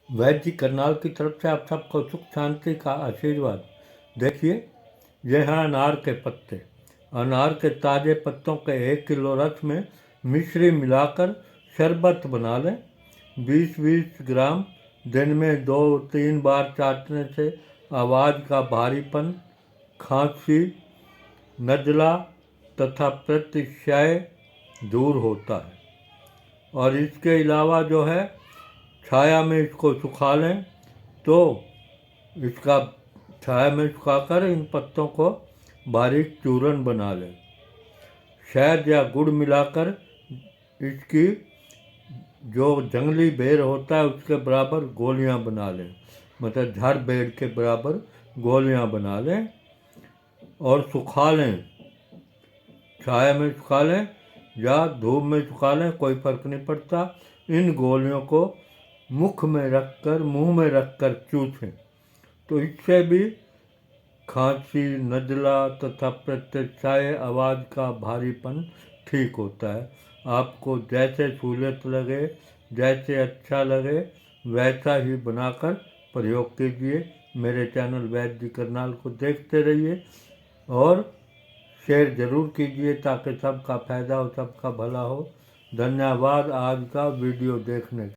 वैद्य करनाल की तरफ से आप सबको सुख शांति का आशीर्वाद। देखिए, यह है अनार के पत्ते। अनार के ताज़े पत्तों के 1 किलो रस में मिश्री मिलाकर शरबत बना लें। 20-20 ग्राम दिन में 2-3 बार चाटने से आवाज़ का भारीपन, खांसी, नज़ला तथा प्रतिशय दूर होता है। और इसके अलावा जो है, छाया में इसको सुखा लें तो इसका छाया में सुखाकर इन पत्तों को बारीक चूर्ण बना लें। शहद या गुड़ मिलाकर इसकी जो जंगली बेर होता है उसके बराबर गोलियां बना लें, मतलब झाड़ बेर के बराबर गोलियां बना लें और सुखा लें। छाया में सुखा लें या धूप में सुखा लें, कोई फर्क नहीं पड़ता। इन गोलियों को मुख में रखकर, मुंह में रखकर चूसें तो इससे भी खांसी, नज़ला तथा प्रतिशय, आवाज़ का भारीपन ठीक होता है। आपको जैसे सहूलियत लगे, जैसे अच्छा लगे, वैसा ही बनाकर प्रयोग कीजिए। मेरे चैनल वैद्य करनाल को देखते रहिए और शेयर ज़रूर कीजिए ताकि सबका फायदा हो, सबका भला हो। धन्यवाद आज का वीडियो देखने